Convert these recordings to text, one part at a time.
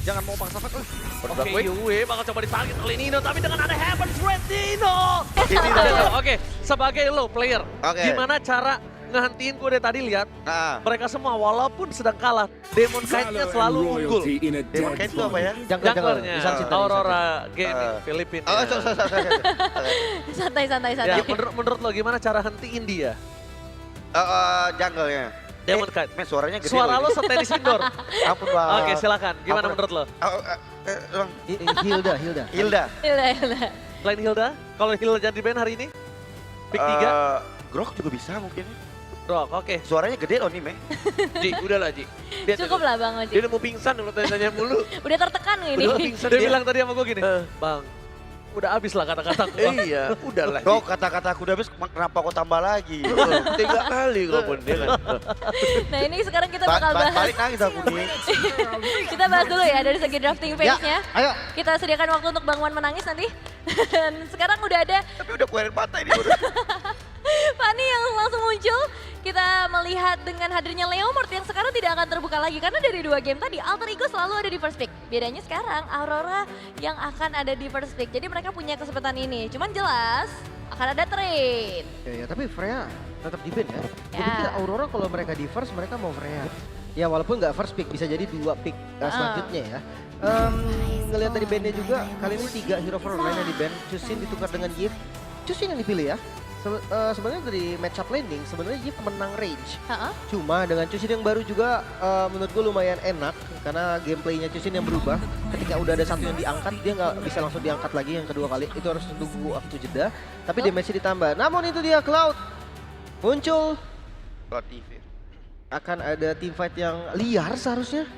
Jangan mau paksa-paksa. Oke, Yue bakal coba ditarget oleh Nino, tapi dengan ada Heaven's Red Nino. Oke, sebagai lo player, gimana cara ngehentiin? Gue dari tadi lihat mereka semua walaupun sedang kalah, Demon Knight-nya selalu unggul. Demon Knight itu apa ya? Junglernya Aurora Gaming Filipina. Santai. Ya, menurut lo gimana cara hentiin dia? Jungle-nya. Demon Knight. Suaranya gede. Suara lo setenis indoor. Ampun bang. Oke, silakan. Gimana menurut lo? Hilda. Selain Hilda, kalau Hilda jadi band hari ini? Pick 3? Grok juga bisa mungkin. Rock, oke. Suaranya gede loh nih, Mei. Ji, udahlah Ji. Cukup lah Bang Oji. Dia udah mau pingsan lu tanya mulu. Udah tertekan ini. Udah pingsan Dia bilang tadi sama gue gini, Bang, udah habis lah kata-kataku. Iya, udahlah. Kok kata-kata aku udah habis, kenapa kau tambah lagi? 3 kali kau pun dia kan. Nah ini sekarang kita bakal bahas. Balik nangis aku nih. Kita bahas dulu ya dari segi drafting phase-nya. Ayo. Kita sediakan waktu untuk Bang Wan menangis nanti. Dan sekarang udah ada Tapi udah kuerin patah ini udah. Fanny yang langsung muncul. Kita melihat dengan hadirnya Leomord yang sekarang tidak akan terbuka lagi. Karena dari 2 game tadi, Alter Ego selalu ada di first pick. Bedanya sekarang Aurora yang akan ada di first pick. Jadi mereka punya kesempatan ini. Cuman jelas akan ada trade. Ya, tapi Freya tetap di band ya. Gue Ya. pikir Aurora kalau mereka di first, mereka mau Freya. Ya walaupun nggak first pick, bisa jadi 2 pick selanjutnya ya. Ngelihat dari bandnya juga, kali ini 3 hero frontline yang di band. Chusin ditukar dengan Yif. Chusin yang dipilih ya. Sebenarnya dari matchup landing, sebenarnya Yif menang range. Cuma dengan Chusin yang baru juga menurut gue lumayan enak. Karena gameplaynya Chusin yang berubah. Ketika udah ada satu yang diangkat, dia nggak bisa langsung diangkat lagi yang kedua kali. Itu harus tunggu waktu jeda. Tapi damage-nya ditambah. Namun itu dia Cloud. Muncul. Cloud TV. Akan ada teamfight yang liar seharusnya.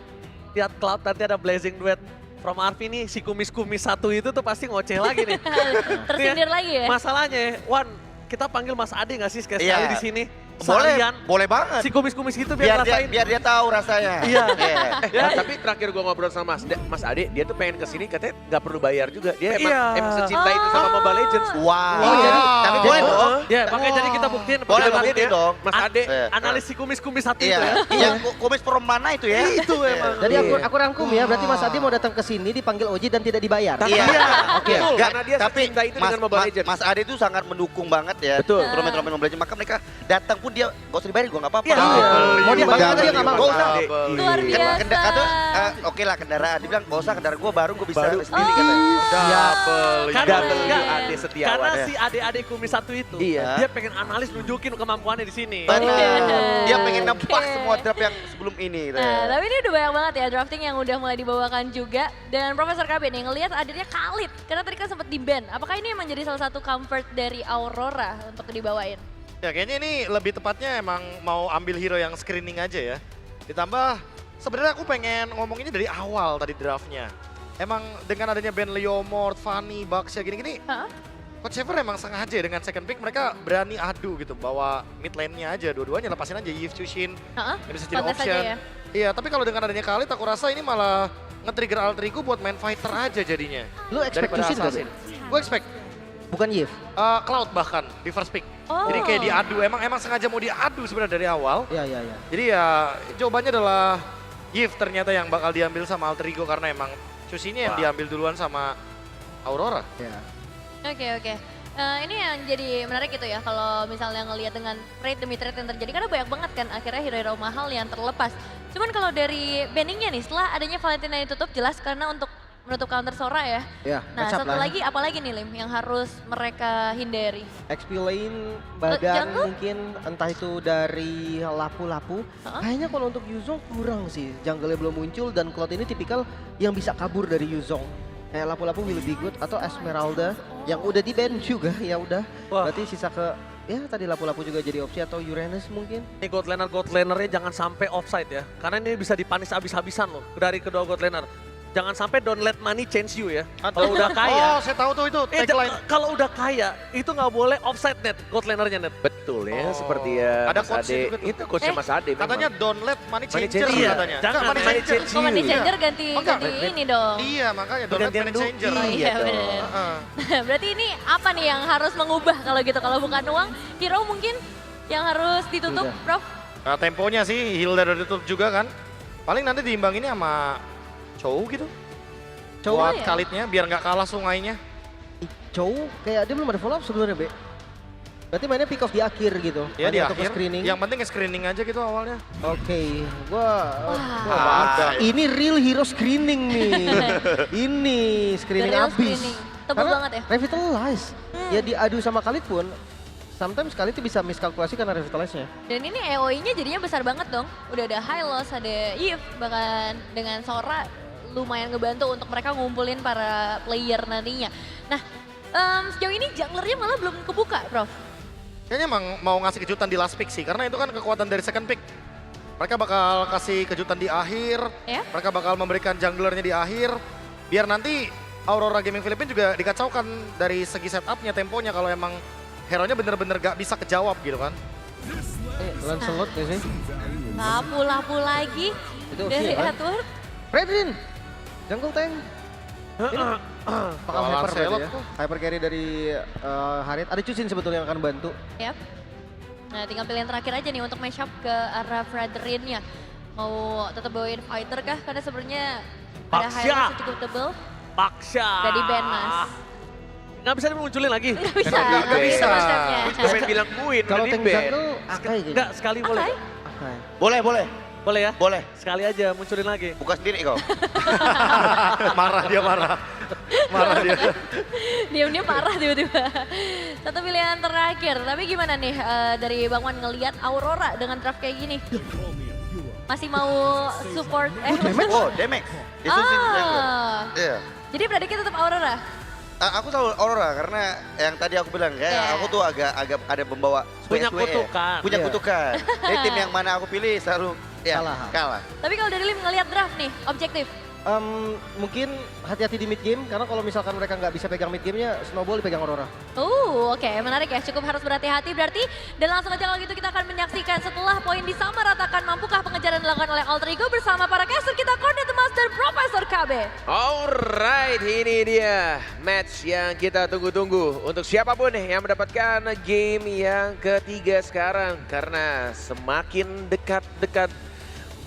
Lihat Cloud nanti ada Blazing Duet from Arvi nih, si kumis-kumis satu itu tuh pasti ngoceh lagi nih. Tersindir lagi ya. Masalahnya, Wan, kita panggil Mas Ade nggak sih sekali Iya. di sini? Boleh, Seharian. boleh banget. Si kumis-kumis itu biar rasain. Biar dia tahu rasanya. Iya. Ya, tapi terakhir gua ngobrol sama Mas Ade, dia tuh pengen kesini katanya nggak perlu bayar juga. Dia emang secinta itu sama Mobile Legends. Wow. Oh, jadi, tapi boleh boleh dong. dong. Ya, makanya jadi kita buktiin. Boleh buktiin buktiin ya. dong. Mas Ade, Analis si kumis-kumis satu itu Iya. ya. Yang kumis from mana itu ya? Itu emang. Jadi aku rangkum ya, berarti Mas Adi mau datang ke sini dipanggil Oji dan tidak dibayar. Iya. Oke. Karena dia Tapi secinta itu dengan Mobile Legends. Mas Ade itu sangat mendukung banget ya. Betul. Turnamen-turnamen Mobile Legends. Maka mereka datang pun dia gak usah dibayar juga gak apa-apa. Iya. Mau dibayar dia nggak mau. Gak usah. Luar biasa. Oke lah kendaraan. Dia bilang gak usah kendaraan gue baru gue bisa Baru. sendiri katanya. Karena Ade Setiawan. Karena si adik-adik kumis satu itu, Iya. dia pengen analis nunjukin kemampuannya di sini. Benar. Dia pengen nempak semua draft yang sebelum ini. Nah, tapi ini udah banyak banget ya drafting yang udah mulai dibawakan juga. Dan Profesor KB nih ngelihat hadirnya Khalid. Karena tadi kan sempat di-ban. Apakah ini emang jadi salah satu comfort dari Aurora untuk dibawain? Ya kayaknya ini lebih tepatnya emang mau ambil hero yang screening aja ya. Ditambah sebenarnya aku pengen ngomong ini dari awal tadi draftnya. Emang dengan adanya band Leomord, Fanny, Bucks ya gini-gini. Coach Shaver emang sengaja dengan second pick mereka berani adu gitu. Bawa mid lane-nya aja dua-duanya lepasin aja Yves Chushin. Yang bisa jadi Kontes aja option. ya. Iya tapi kalau dengan adanya Khalid aku rasa ini malah nge-trigger Alter Ego buat main fighter aja jadinya. Lu expect Daripada Chusin gak? Assassin. Gue expect. Bukan Yif. Cloud bahkan di first pick. Oh. Jadi kayak diadu, emang sengaja mau diadu sebenarnya dari awal. Iya. Jadi ya jawabannya adalah Yves ternyata yang bakal diambil sama Alter Ego karena emang Chusinnya yang diambil duluan sama Aurora. Ya. Oke. Ini yang jadi menarik gitu ya kalau misalnya ngelihat dengan trade demi trade yang terjadi karena banyak banget kan akhirnya hero-hero mahal yang terlepas. Cuman kalau dari banningnya nih setelah adanya Valentina yang ditutup jelas karena untuk menutup counter Sora ya. Ya, Nah matchup satu lah. lagi apalagi nih Lim yang harus mereka hindari? XP lane, badan jungle? mungkin entah itu dari lapu-lapu. Kayaknya kalau untuk Yuzong kurang sih. Jungle-nya belum muncul dan Cloud ini tipikal yang bisa kabur dari Yuzong. Kayak lapu-lapu will be good atau Esmeralda yang udah di ban juga ya udah. Wah. Berarti sisa ke ya tadi lapu-lapu juga jadi opsi atau Uranus mungkin. Ini god lanernya jangan sampai offside ya. Karena ini bisa dipanis habis-habisan loh dari kedua god laner. Jangan sampai don't let money change you ya. Kalau udah kaya. Oh saya tahu tuh itu tagline. Kalau udah kaya itu nggak boleh offside net god lanernya net. Betul ya, Oh. seperti ya Ada Mas coach-nya Ade. juga tuh. Itu coachnya Mas Ade memang. Katanya don't let money changer changer. katanya. Jangan Enggak, money changer. Kok money changer ganti Oh, enggak. ini dong. Iya makanya don't let money changer. Oh iya dong. bener. Heeh. Berarti ini apa nih yang harus mengubah kalau gitu? Kalau bukan uang, hero mungkin yang harus ditutup, Udah. Prof? Nah, temponya sih Hilda udah ditutup juga kan. Paling nanti diimbanginnya sama Chow gitu. Chow Buat ya? Khalidnya biar nggak kalah sungainya. Chow kayak dia belum ada follow up sebenarnya, Be. Berarti mainnya pick off di akhir gitu. Ya di Untuk akhir. screening. Yang penting screening aja gitu awalnya. Oke, Ada. ini real hero screening nih. Ini screening The real abis. screening. Tebel Karena banget ya? Revitalize. Ya diadu sama Khalid pun, sometimes Khalid itu bisa miskalkulasi karena revitalize-nya. Dan ini EOI-nya jadinya besar banget dong. Udah ada Hylos, ada Eve, bahkan dengan Sora lumayan ngebantu untuk mereka ngumpulin para player nantinya. Nah, sejauh ini junglernya malah belum kebuka, Prof. Kayaknya emang mau ngasih kejutan di last pick sih, karena itu kan kekuatan dari second pick. Mereka bakal kasih kejutan di akhir, Ya? mereka bakal memberikan junglernya di akhir, biar nanti Aurora Gaming Philippines juga dikacaukan dari segi setupnya, temponya kalau emang hero-nya bener-bener gak bisa kejawab gitu kan. Lancelot gak sih? Lapu-lapu lagi Itu dari kan? Edward. Fredrin! Jungle tank. Bakal hyper Lancelot berarti ya. tuh. Hyper carry dari Harit. Ada Cusin sebetulnya yang akan bantu. Yap. Nah, tinggal pilihan terakhir aja nih untuk match up ke arah Fredrin-nya. Mau tetap bawain fighter kah? Karena sebenarnya ada Paksa. Hylos yang cukup tebel. Paksa. Gak di ban, Mas. Nggak bisa dimunculin lagi. Nggak bisa. Nggak bisa. Itu konsepnya. Gue juga pengen bilang Queen, Kalau udah tank di-ban. jungle, Akai kayaknya. Enggak, sekali boleh. Akai? Akai. Boleh, boleh. Boleh ya? Boleh. Sekali aja munculin lagi. Buka sendiri kau. Marah dia marah. Marah dia. Diam-diam parah tiba-tiba. Satu pilihan terakhir. Tapi gimana nih dari Bang Wan ngelihat Aurora dengan draft kayak gini? Masih mau support? Oh, damage. Yesus Ah. Iya. Jadi prediksi tetap Aurora? Aku tahu Aurora karena yang tadi aku bilang kayak Yeah. aku tuh agak ada membawa Punya sway-sway ya. kutukan. Punya Iya. kutukan. Jadi tim yang mana aku pilih selalu ya, kalah. Tapi kalau dari Lim ngelihat draft nih, objektif. Mungkin hati-hati di mid game karena kalau misalkan mereka nggak bisa pegang mid gamenya, Snowball dipegang Aurora. Oke, menarik ya. Cukup harus berhati-hati berarti. Dan langsung aja kalau gitu kita akan menyaksikan setelah poin disamaratakan, mampukah pengejaran dilakukan oleh Alter Ego bersama para caster kita, Cornet Mas dan Profesor KB. Alright, ini dia match yang kita tunggu-tunggu untuk siapapun yang mendapatkan game yang ketiga sekarang. Karena semakin dekat-dekat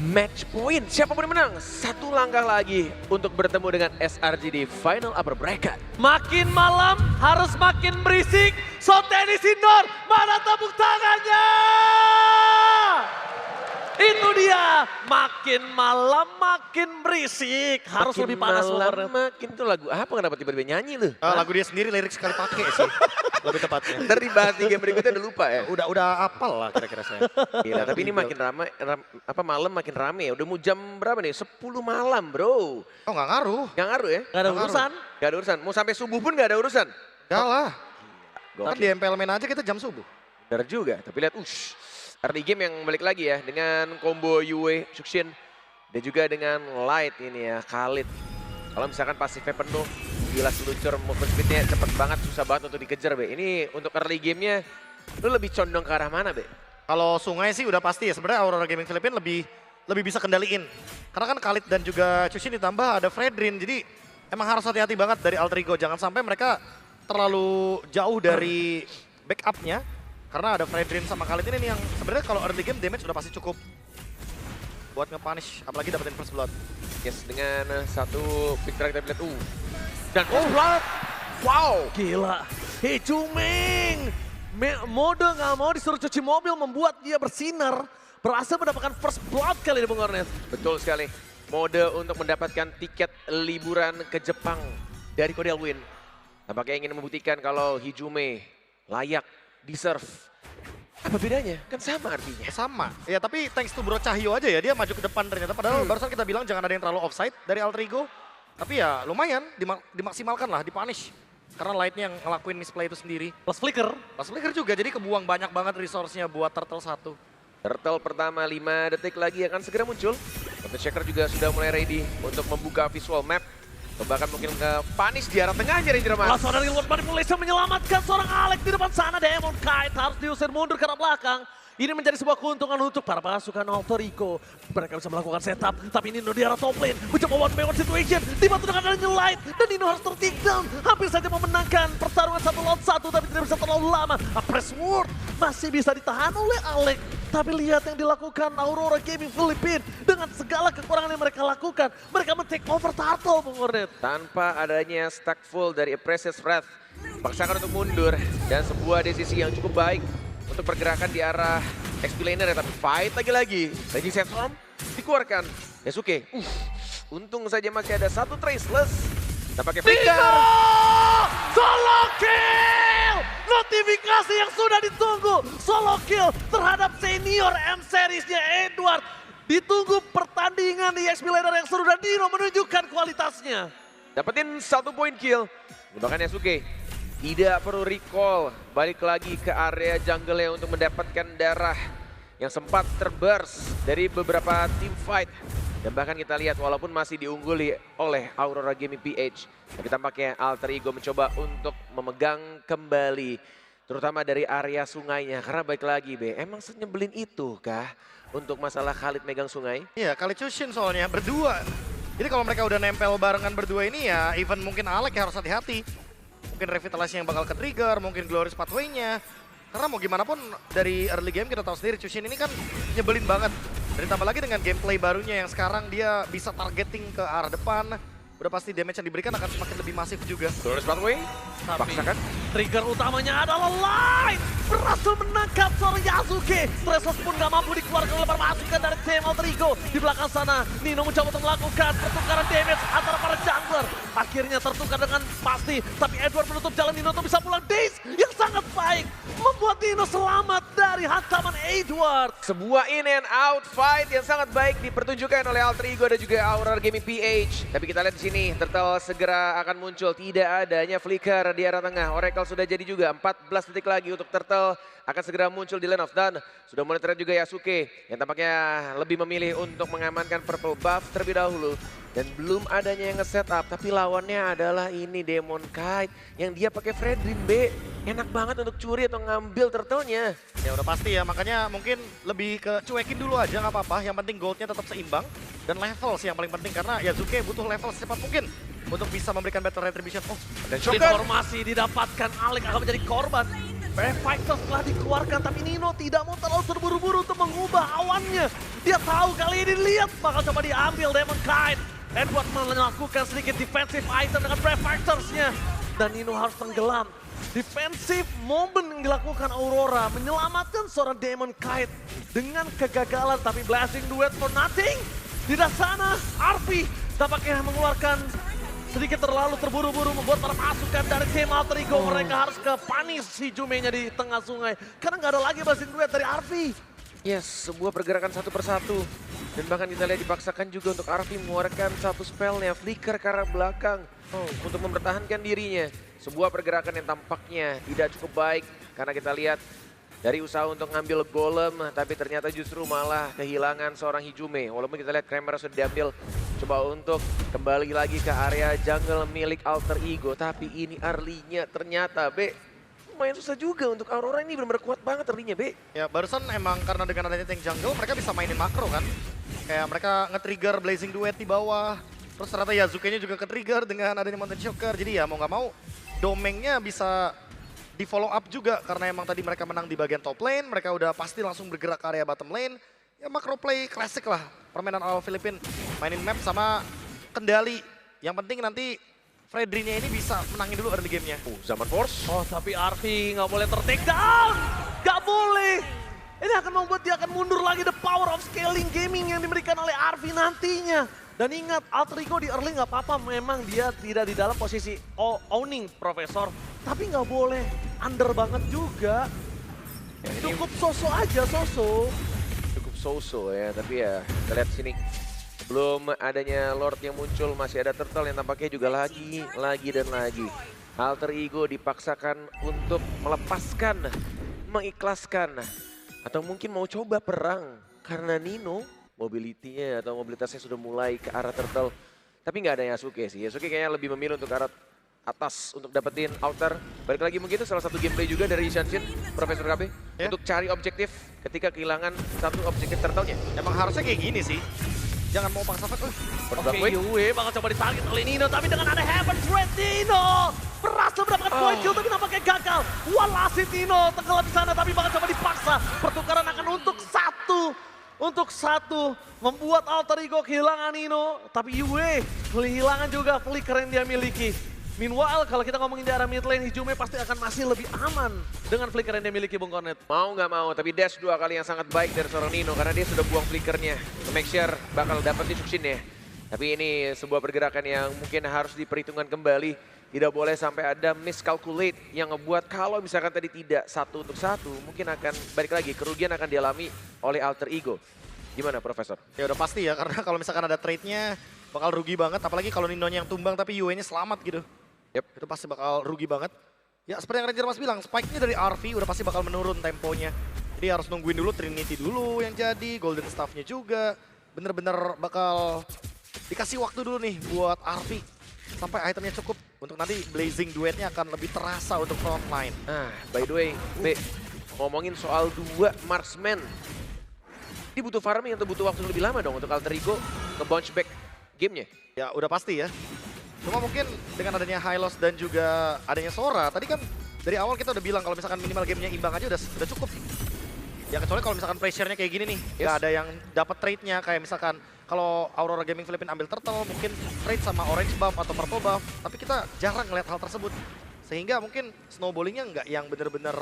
match point, siapapun yang menang, satu langkah lagi untuk bertemu dengan SRG di final upper bracket. Makin malam harus makin berisik. So tenis indoor, mana tepuk tangannya? Itu dia, makin malam makin berisik. Harus Makin lebih panas malam, suaranya. makin tuh lagu apa kenapa tiba-tiba nyanyi lu? Lagu dia sendiri lirik sekali pakai sih. Lebih tepatnya. Ntar dibahas di game berikutnya udah lupa ya. Udah apal lah kira-kira saya. Gila, tapi ini makin ramai, malam makin rame ya. Udah mau jam berapa nih? 10 malam bro. Oh nggak ngaruh. Gak ngaruh ya? Gak ada Nggak urusan. Gak ada urusan. Mau sampai subuh pun gak ada urusan. Gak lah. Kan Gokil. di MPLMN aja kita jam subuh. Benar juga. Tapi lihat, early game yang balik lagi ya. Dengan combo Yue, Xuxin. Dan juga dengan Light ini ya, Khalid. Kalau misalkan pasifnya penuh, gila seluncur, movement speednya cepet banget, susah banget untuk dikejar, Be. Ini untuk early gamenya, lu lebih condong ke arah mana, Be? Kalau sungai sih udah pasti ya. Sebenarnya Aurora Gaming Philippines lebih bisa kendaliin. Karena kan Khalid dan juga Cusin ditambah ada Fredrin. Jadi emang harus hati-hati banget dari Alter Ego. Jangan sampai mereka terlalu jauh dari backupnya. Karena ada Fredrin sama Khalid ini yang sebenarnya kalau early game damage udah pasti cukup buat nge-punish, apalagi dapetin first blood. Yes, dengan satu pick track kita lihat, dan blood. Wow. Gila, Hejuming. Mode nggak mau disuruh cuci mobil membuat dia bersinar. Berhasil mendapatkan first blood kali ini Bung Cornet. Betul sekali. Mode untuk mendapatkan tiket liburan ke Jepang dari Cordial Win. Tampaknya ingin membuktikan kalau Hijume layak, deserve. Apa bedanya? Kan sama artinya. Sama. Ya tapi thanks to Bro Cahyo aja ya, dia maju ke depan ternyata. Padahal barusan kita bilang jangan ada yang terlalu offside dari Alter Ego. Tapi ya lumayan, dimaksimalkan lah, dipunish. Karena Lightnya yang ngelakuin misplay itu sendiri. Plus flicker. Pas flicker juga, jadi kebuang banyak banget resource-nya buat Turtle 1. Turtle pertama 5 detik lagi akan segera muncul. Counter Checker juga sudah mulai ready untuk membuka visual map. Bahkan mungkin ke punish di arah tengahnya Ranger Mas. Langsung dari Lord Manipulation menyelamatkan seorang Alex di depan sana. Demon Kite harus diusir mundur ke arah belakang. Ini menjadi sebuah keuntungan untuk para pasukan Alter Ego. Mereka bisa melakukan setup, tapi Nino di arah top lane. Mencoba one by one situation, dibantu dengan adanya Light. Dan Nino harus ter-take down. Hampir saja memenangkan pertarungan 1 lawan 1, tapi tidak bisa terlalu lama. Press Ward masih bisa ditahan oleh Alex. Tapi lihat yang dilakukan Aurora Gaming Philippines. Dengan segala kekurangan yang mereka lakukan, mereka men-take over Turtle, Bung Hornet. Tanpa adanya stack full dari Precious Wrath, paksakan untuk mundur. Dan sebuah desisi yang cukup baik untuk pergerakan di arah XP laner ya, tapi fight lagi-lagi. Raging Sandstorm dikeluarkan. Yasuke, untung saja masih ada 1 Traceless. Kita pakai Flicker. Solo kill! Notifikasi yang sudah ditunggu. Solo kill terhadap senior M-Series-nya Edward. Ditunggu pertandingan di XP laner yang seru dan Nino menunjukkan kualitasnya. Dapetin 1 point kill. Bahkan Yasuke tidak perlu recall, balik lagi ke area jungle untuk mendapatkan darah yang sempat terburst dari beberapa team fight. Dan bahkan kita lihat walaupun masih diungguli oleh Aurora Gaming PH, tapi tampaknya Alter Ego mencoba untuk memegang kembali, terutama dari area sungainya. Karena balik lagi emang senyebelin itu kah untuk masalah Khalid megang sungai? Iya, Khalid Chushin soalnya berdua. Jadi kalau mereka udah nempel barengan berdua ini ya, even mungkin Alec harus hati-hati. Mungkin revitalisasi yang bakal ke-trigger, mungkin Glorious Pathway-nya. Karena mau gimana pun dari early game kita tahu sendiri Chushin ini kan nyebelin banget. Dan ditambah lagi dengan gameplay barunya yang sekarang dia bisa targeting ke arah depan. Udah pasti damage yang diberikan akan semakin lebih masif juga. Glorious Pathway, Tapi paksakan. trigger utamanya adalah Light. Berhasil menangkap seorang Yasuke. Traceless pun gak mampu dikeluarkan oleh para pasukan dari tim Alter Ego. Di belakang sana, Nino mencoba untuk melakukan pertukaran damage antara para jungler. Akhirnya tertukar dengan pasti. Tapi Edward menutup jalan Nino untuk bisa pulang. Daze yang sangat baik. Membuat Nino selamat dari hantaman Edward. Sebuah in and out fight yang sangat baik dipertunjukkan oleh Alter Ego dan juga Aurora Gaming PH. Tapi kita lihat di sini, Turtle segera akan muncul. Tidak adanya flicker di arah tengah. Oracle sudah jadi juga. 14 detik lagi untuk Turtle akan segera muncul di lane of dan sudah mulai terlihat juga Yasuke yang tampaknya lebih memilih untuk mengamankan purple buff terlebih dahulu. Dan belum adanya yang nge-setup, tapi lawannya adalah ini Demon Kite yang dia pakai Fredrin Enak banget untuk curi atau ngambil turtle-nya. Ya udah pasti ya, makanya mungkin lebih ke cuekin dulu aja nggak apa-apa. Yang penting goldnya tetap seimbang dan level sih yang paling penting karena Yasuke butuh level secepat mungkin untuk bisa memberikan battle retribution. Oh, Dan Shogun informasi didapatkan, Alec akan menjadi korban. Brave Fighters telah dikeluarkan, tapi Nino tidak mau terlalu terburu-buru untuk mengubah awannya. Dia tahu kali ini, lihat bakal coba diambil Demon Kite. Edward melakukan sedikit defensive item dengan Brave Fighters-nya. Dan Nino harus tenggelam. Defensive moment yang dilakukan Aurora menyelamatkan seorang Demon Kite dengan kegagalan, tapi Blessing Duet for nothing. Di sana, Arfi tampaknya mengeluarkan sedikit terlalu terburu-buru membuat para pasukan dari tim Alter Ego mereka harus ke panis si Jumenya di tengah sungai. Karena nggak ada lagi Blessing Duet dari Arfi. Yes, sebuah pergerakan satu persatu. Dan bahkan kita lihat dipaksakan juga untuk Arfi mengeluarkan satu spellnya, Flicker ke arah belakang untuk mempertahankan dirinya. Sebuah pergerakan yang tampaknya tidak cukup baik karena kita lihat dari usaha untuk ngambil golem, tapi ternyata justru malah kehilangan seorang Hijume. Walaupun kita lihat Kramer sudah diambil, coba untuk kembali lagi ke area jungle milik Alter Ego. Tapi ini early-nya ternyata lumayan susah juga untuk Aurora, ini benar-benar kuat banget early-nya Ya barusan emang karena dengan adanya tank jungle mereka bisa mainin makro kan. Kayak mereka nge-trigger Blazing Duet di bawah. Terus ternyata Yasuke-nya juga ke-trigger dengan adanya Mountain Shocker. Jadi ya mau nggak mau Domengnya bisa di follow up juga karena emang tadi mereka menang di bagian top lane, mereka udah pasti langsung bergerak ke area bottom lane. Ya macro play klasik lah, permainan awal Filipin, mainin map sama kendali. Yang penting nanti Fredrinnya ini bisa menangin dulu early game-nya. Zaman Force. Oh tapi Arfi nggak boleh ter-take down, nggak boleh. Ini akan membuat dia akan mundur lagi, the power of scaling gaming yang diberikan oleh Arfi nantinya. Dan ingat, Alter Ego di early nggak apa-apa, memang dia tidak di dalam posisi owning Profesor. Tapi nggak boleh under banget juga. Ya, cukup so-so aja, so-so. Cukup so-so ya, tapi ya kita lihat sini. Sebelum adanya Lord yang muncul, masih ada Turtle yang tampaknya juga lagi dan lagi. Alter Ego dipaksakan untuk melepaskan, mengikhlaskan. Atau mungkin mau coba perang karena Nino mobilitasnya sudah mulai ke arah Turtle. Tapi nggak ada Yasuke sih. Yasuke kayaknya lebih memilih untuk arah atas untuk dapetin outer. Balik lagi mungkin itu salah satu gameplay juga dari Shanshin, Profesor KB, untuk cari objektif ketika kehilangan satu objektif turtle-nya. Emang harusnya kayak gini sih. Jangan mau paksa fight. Oke, Yue bakal coba ditarget oleh Nino, tapi dengan ada Heaven's Red, Nino berhasil mendapatkan point kill, tapi nampaknya gagal. Walasit Nino tenggelam di sana, tapi bakal coba dipaksa. Pertukaran akan untuk satu, membuat Alter Ego kehilangan Nino, tapi Yue kehilangan juga flicker yang dia miliki. Meanwhile, kalau kita ngomongin di arah mid lane, Hijume pasti akan masih lebih aman dengan flicker yang dia miliki, Bung Kornet. Mau nggak mau, tapi dash 2 kali yang sangat baik dari seorang Nino karena dia sudah buang flickernya. Make sure bakal dapat di Sukshin ya. Tapi ini sebuah pergerakan yang mungkin harus diperhitungkan kembali. Tidak boleh sampai ada miscalculate yang ngebuat kalau misalkan tadi tidak 1 untuk 1, mungkin akan balik lagi, kerugian akan dialami oleh Alter Ego. Gimana, Profesor? Ya udah pasti ya, karena kalau misalkan ada trade-nya bakal rugi banget. Apalagi kalau Nino-nya yang tumbang tapi Yue-nya selamat gitu. Itu pasti bakal rugi banget. Ya seperti yang Ranger Mas bilang, spike-nya dari RV udah pasti bakal menurun temponya. Jadi harus nungguin dulu Trinity dulu yang jadi, Golden Staff-nya juga. Bener-bener bakal dikasih waktu dulu nih buat RV. Sampai itemnya cukup untuk nanti Blazing duetnya akan lebih terasa untuk frontline. By the way, B, ngomongin soal 2 marksman. Ini butuh farming atau butuh waktu lebih lama dong untuk Alter Ego nge-bounce back gamenya? Ya udah pasti ya. Cuma mungkin dengan adanya Hylos dan juga adanya Sora, tadi kan dari awal kita udah bilang kalau misalkan minimal gamenya imbang aja udah cukup. Ya kecuali kalau misalkan pressure-nya kayak gini nih, nggak ada yang dapat trade-nya. Kayak misalkan kalau Aurora Gaming Philippines ambil turtle, mungkin trade sama orange buff atau purple buff. Tapi kita jarang ngeliat hal tersebut. Sehingga mungkin snowballingnya nggak yang bener-bener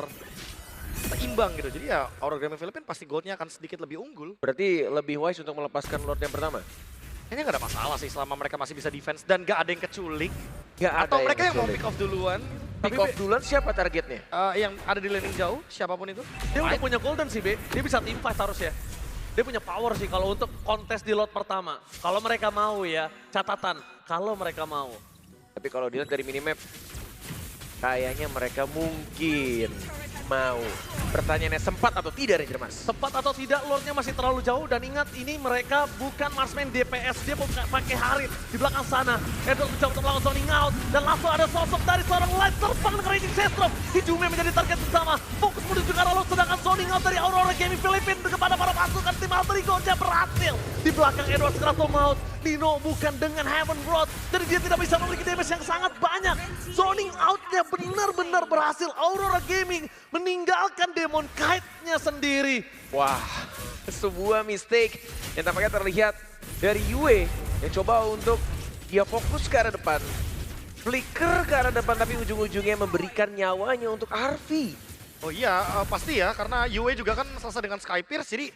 seimbang gitu. Jadi ya Aurora Gaming Philippines pasti goldnya akan sedikit lebih unggul. Berarti lebih wise untuk melepaskan Lord yang pertama? Kayaknya nggak ada masalah sih selama mereka masih bisa defense dan nggak ada yang keculik. Nggak ada Atau mereka yang mau keculik. pick off duluan. Pick off duluan siapa targetnya? Yang ada di laning jauh, siapapun itu. Dia udah punya golden sih, Be. Dia bisa team fight harusnya. Dia punya power sih kalau untuk kontes di lot pertama. Kalau mereka mau ya, catatan. Kalau mereka mau. Tapi kalau dilihat dari minimap, kayaknya mereka mungkin mau. Pertanyaannya sempat atau tidak Ranger Mas? Tepat atau tidak, Lordnya masih terlalu jauh. Dan ingat, ini mereka bukan marksman DPS. Dia pakai Harit di belakang sana. Edward mencoba untuk melakukan zoning out. Dan langsung ada sosok dari seorang light terbang dengan Raging Sestrom. Hijume menjadi target bersama. Fokus menuju ke arah Lord, sedangkan zoning out dari Aurora Gaming Philippines kepada para pasukan tim Alter Ego-nya berhasil. Di belakang Edward segera out. Nino bukan dengan Heaven Rod. Jadi dia tidak bisa memiliki damage yang sangat banyak. Zoning out-nya benar-benar berhasil. Aurora Gaming meninggalkan Demon Kite-nya sendiri. Wah, sebuah mistake yang tampaknya terlihat dari Yue yang coba untuk dia fokus ke arah depan. Flicker ke arah depan tapi ujung-ujungnya memberikan nyawanya untuk RV. Oh iya, pasti ya, karena Yue juga kan selesai dengan Skypierce, jadi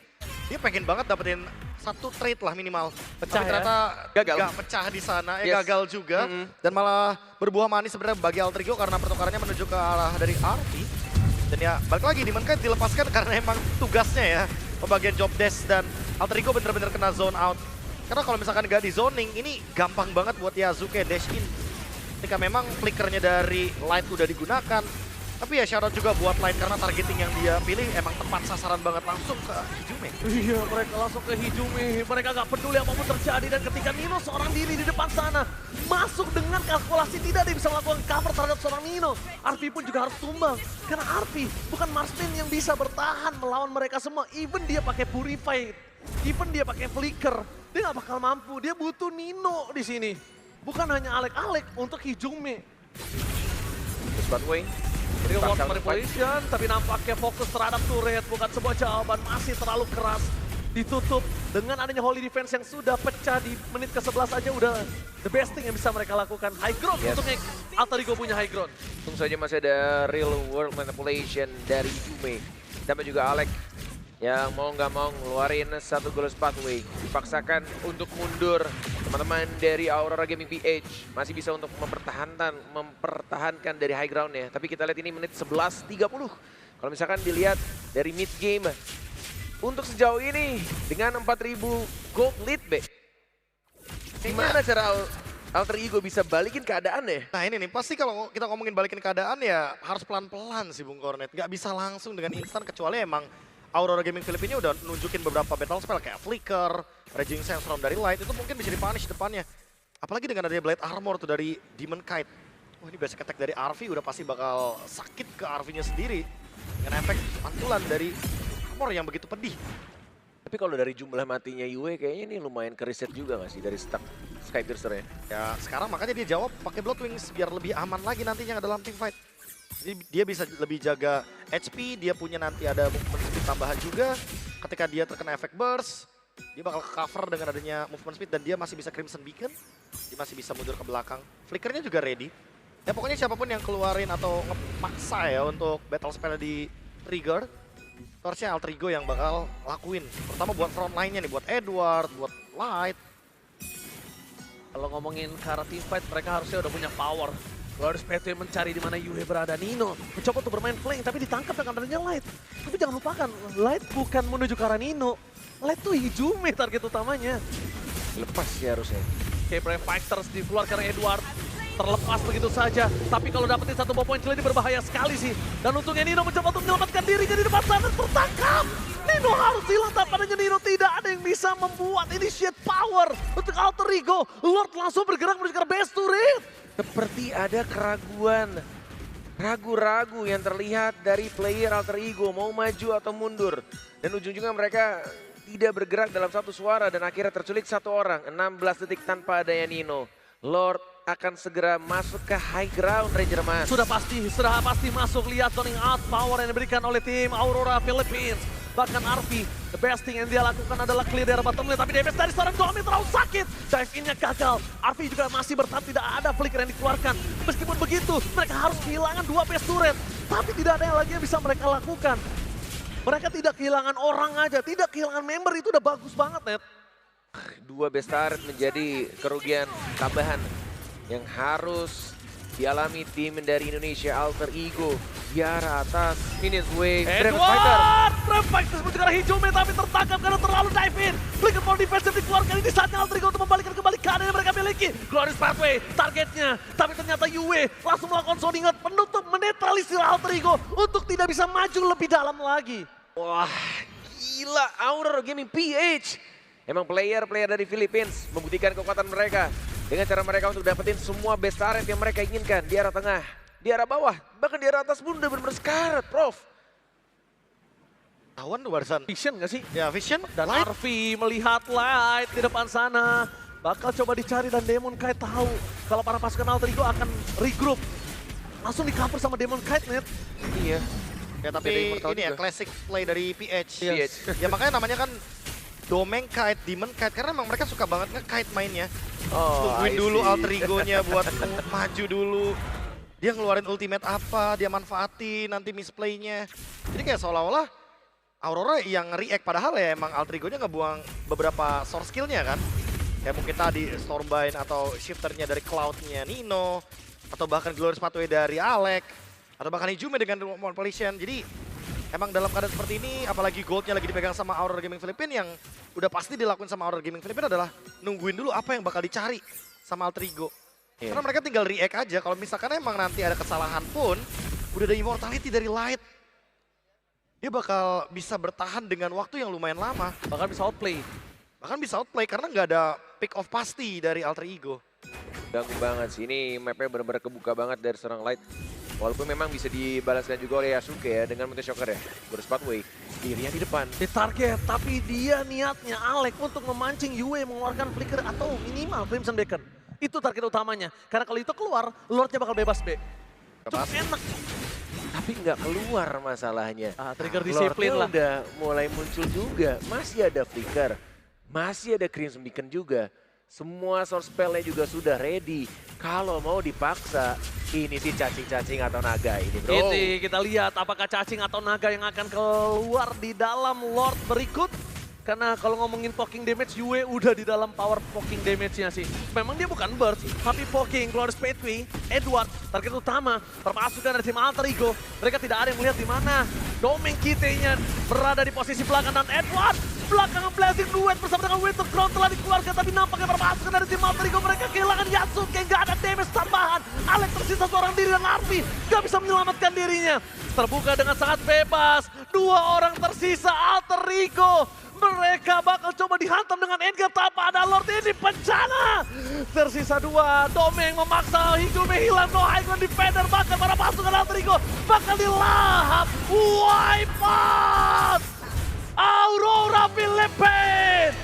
dia pengen banget dapetin satu trade lah minimal. Pecah tapi ternyata gagal. gak pecah di sana, Yes. gagal juga. Dan malah berbuah manis sebenarnya bagi Alter Ego karena pertukarannya menuju ke arah dari RV. Dan ya balik lagi, Demon Kite dilepaskan karena emang tugasnya ya, pembagian job desk dan Alter Ego bener-bener kena zone out. Karena kalau misalkan gak di zoning, ini gampang banget buat Yasuke dash in. Ketika memang flickernya dari Light udah digunakan. Tapi ya shoutout juga buat Light karena targeting yang dia pilih emang tepat sasaran banget langsung ke Hijume. Iya, mereka langsung ke Hijume. Mereka gak peduli apapun terjadi. Dan ketika Nino seorang diri di depan sana, masuk dengan kalkulasi tidak dia bisa melakukan cover terhadap seorang Nino. Arfi pun juga harus tumbang. Karena Arfi bukan marksman yang bisa bertahan melawan mereka semua. Even dia pakai Purify, even dia pakai Flicker, dia gak bakal mampu. Dia butuh Nino di sini. Bukan hanya Alek-Alek untuk Hijume. Terus Batway. Real World Manipulation, tapi nampaknya fokus terhadap turret, bukan sebuah jawaban, masih terlalu keras. Ditutup dengan adanya Holy Defense yang sudah pecah di menit ke-11 aja udah the best thing yang bisa mereka lakukan. High ground untungnya Alter Ego punya high ground. Tentu saja masih ada Real World Manipulation dari Yume. Ditambah juga Alek yang mau nggak mau ngeluarin satu Golos Pathway. Dipaksakan untuk mundur. Teman-teman dari Aurora Gaming PH masih bisa untuk mempertahankan dari high ground ya. Tapi kita lihat ini menit 11.30. Kalau misalkan dilihat dari mid game. Untuk sejauh ini dengan 4.000 gold lead B. Gimana cara Alter Ego bisa balikin keadaannya? Nah ini nih, pasti kalau kita ngomongin balikin keadaan ya harus pelan-pelan sih Bung Kornet. Gak bisa langsung dengan instan kecuali emang Aurora Gaming Philippines udah nunjukin beberapa battle spell kayak Flicker, Raging Sandstorm dari Light, itu mungkin bisa dipunish depannya. Apalagi dengan adanya Blade Armor tuh dari Demon Kite. Wah, ini basic attack dari Arvi udah pasti bakal sakit ke Arvi-nya sendiri. Dengan efek pantulan dari armor yang begitu pedih. Tapi kalau dari jumlah matinya Yue kayaknya ini lumayan ke reset juga nggak sih dari stack Skypiercer ya? Ya sekarang makanya dia jawab pakai Blood Wings biar lebih aman lagi nantinya dalam team fight. Jadi dia bisa lebih jaga HP, dia punya nanti ada movement speed tambahan juga. Ketika dia terkena efek burst, dia bakal cover dengan adanya movement speed dan dia masih bisa Crimson Beacon. Dia masih bisa mundur ke belakang. Flickernya juga ready. Ya pokoknya siapapun yang keluarin atau ngemaksa ya untuk battle spell di trigger, itu harusnya Alter Ego yang bakal lakuin. Terutama buat front line-nya nih, buat Edward, buat Light. Kalau ngomongin ke arah team fight, mereka harusnya udah punya power. Glorious Pathway mencari di mana Yue berada. Nino mencoba untuk bermain flank, tapi ditangkap dengan adanya Light. Tapi jangan lupakan, Light bukan menuju ke arah Nino. Light tuh Hijume target utamanya. Lepas sih harusnya. Oke, Brave Fighters dikeluarkan Edward. Terlepas begitu saja, tapi kalau dapetin satu poin kill ini berbahaya sekali sih. Dan untungnya Nino mencoba untuk menyelamatkan dirinya di depan sana, tertangkap. Nino harus hilang, tampaknya Nino tidak ada yang bisa membuat initiate power untuk Alter Ego. Lord langsung bergerak menuju ke base turret. Seperti ada keraguan, ragu-ragu yang terlihat dari player Alter Ego mau maju atau mundur. Dan ujung-ujungnya mereka tidak bergerak dalam satu suara dan akhirnya terculik satu orang. 16 detik tanpa adanya Nino. Lord akan segera masuk ke high ground Ranger Mas. Sudah pasti masuk. Lihat zoning out power yang diberikan oleh tim Aurora Philippines. Bahkan Arvi, the best thing yang dia lakukan adalah clear dari bottom lane. Tapi damage dari seorang Domi terlalu sakit. Dive in-nya gagal. Arvi juga masih bertahan, tidak ada flicker yang dikeluarkan. Meskipun begitu, mereka harus kehilangan 2 base turret. Tapi tidak ada yang lagi yang bisa mereka lakukan. Mereka tidak kehilangan orang aja, tidak kehilangan member, itu udah bagus banget, Net. 2 base turret menjadi kerugian tambahan yang harus dialami tim dari Indonesia Alter Ego. Yara atas, Minions Way, Dragon Fighter. Dragon Fighter menuju ke arah Hijume tapi tertangkap karena terlalu dive in. Flicker for defensive dikeluarkan, ini saatnya Alter Ego untuk membalikan kembali keadaan yang mereka miliki. Glorious Pathway targetnya, tapi ternyata Yue langsung melakukan zoning out penutup menetralisir Alter Ego untuk tidak bisa maju lebih dalam lagi. Wah, gila Aurora Gaming PH. Emang player-player dari Philippines membuktikan kekuatan mereka dengan cara mereka untuk dapetin semua best turret yang mereka inginkan di arah tengah, di arah bawah, bahkan di arah atas pun udah bener-bener sekarat, Prof. Tawan tuh barisan. Vision nggak sih? Ya, Vision. Dan Arvi melihat Light di depan sana. Bakal coba dicari dan Demon Kite tahu kalau para pasukan Alter Ego akan regroup. Langsung di-cover sama Demon Kite, Net. Iya. Ya tapi ini ya classic play dari PH. Yes. Ya makanya namanya kan Domeng Kite, Demon Kite, karena emang mereka suka banget nge-kite mainnya. Tungguin dulu Alter Ego-nya buat maju dulu. Dia ngeluarin ultimate apa, dia manfaatin nanti misplay-nya. Jadi kayak seolah-olah Aurora yang react, padahal ya emang Alter Ego-nya ngebuang beberapa source skill-nya kan. Kayak mungkin tadi Stormbind atau shifter-nya dari Cloud-nya Nino, atau bahkan Glorious Pathway dari Alec, atau bahkan Hijume dengan Manipulation. Jadi emang dalam keadaan seperti ini, apalagi goldnya lagi dipegang sama Aurora Gaming Philippines, yang udah pasti dilakuin sama Aurora Gaming Philippines adalah nungguin dulu apa yang bakal dicari sama Alter Ego. Karena mereka tinggal react aja, kalau misalkan emang nanti ada kesalahan pun, udah ada immortality dari Light. Dia bakal bisa bertahan dengan waktu yang lumayan lama. Bahkan bisa outplay. Bahkan bisa outplay karena nggak ada pick off pasti dari Alter Ego. Ganggu banget sih, ini mapnya benar-benar kebuka banget dari seorang Light. Walaupun memang bisa dibalaskan juga oleh Yasuke ya dengan Multi Shocker ya. Glorious Pathway, dirinya di depan. Di target, tapi dia niatnya Alec untuk memancing Yue mengeluarkan flicker atau minimal Crimson Beacon. Itu target utamanya. Karena kalau itu keluar, Lordnya bakal bebas, B. Cukup enak. Tapi nggak keluar masalahnya. Trigger disiplin lah. Udah mulai muncul juga. Masih ada flicker, masih ada Crimson Beacon juga. Semua source spell-nya juga sudah ready. Kalau mau dipaksa, ini sih cacing-cacing atau naga ini, bro. Ini kita lihat apakah cacing atau naga yang akan keluar di dalam Lord berikut. Karena kalau ngomongin poking damage, Yue udah di dalam power poking damage-nya sih. Memang dia bukan burst, tapi poking. Glorious Pathway, Edward, target utama. Perpasukan dari tim Alter Ego. Mereka tidak ada yang melihat di mana Domeng Kite-nya berada di posisi belakang. Dan Edward, belakangan Blazing Duet bersama dengan Winter Crown telah dikeluarkan. Tapi nampaknya perpasukan dari tim Alter Ego, mereka kehilangan Yasuke. Nggak ada damage tambahan. Alex tersisa seorang diri dan Arvi nggak bisa menyelamatkan dirinya. Terbuka dengan sangat bebas. 2 orang tersisa Alter Ego. Mereka bakal coba dihantam dengan endgame tanpa ada Lord ini bencana. Tersisa 2, Domeng memaksa Higume hilang, no icon defender bahkan para pasukan Alter Ego bakal dilahap. Wipe out! Aurora Philippines!